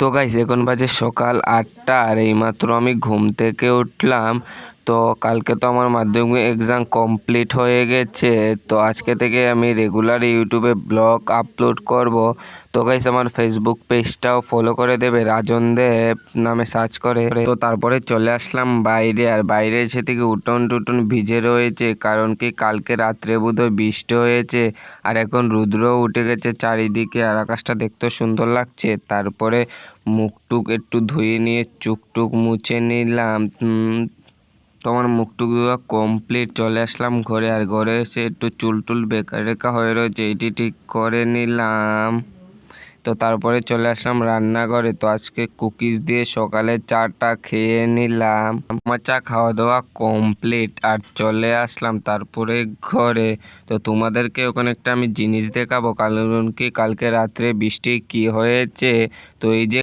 তো গাইস এখন বাজে সকাল 8টা আর এইমাত্র আমি ঘুম থেকে উঠলাম। তো কালকে তো আমার মাধ্যমিক এক্সাম কমপ্লিট হয়ে গেছে। তো আজকে থেকে আমি রেগুলার ইউটিউবে ব্লগ আপলোড করব। তো গাইস আমার ফেসবুক পেজটাও ফলো করে দেবে, রাজন দেব নামে সার্চ করে। তো তারপরে চলে আসলাম বাইরে, আর বাইরে এসে থেকে উঠোন টুটন ভিজে রয়েছে, কারণ কি কালকে রাত্রে বোধহয় বৃষ্টি হয়েছে। আর এখন রুদ্রও উঠে গেছে চারিদিকে, আর আকাশটা দেখতেও সুন্দর লাগছে। তারপরে মুখ টুক একটু ধুয়ে নিয়ে চুক টুক মুছে নিলাম। তো আমার মুখ টুক ধোয়া কমপ্লিট, চলে আসলাম ঘরে। আর ঘরে এসে একটু চুল টুল বেঁকা রেখা হয়ে রয়েছে, এটি ঠিক করে নিলাম। তো তারপরে চলে আসলাম রান্নাঘরে। তো আজকে কুকিজ দিয়ে সকালে চাটা খেয়ে নিলাম। আমার চা খাওয়া দাওয়া কমপ্লিট আর চলে আসলাম তারপরে ঘরে। তো তোমাদেরকে ওখানে একটা আমি জিনিস দেখাবো, কারণ কি কালকে রাত্রে বৃষ্টি কি হয়েছে। তো এই যে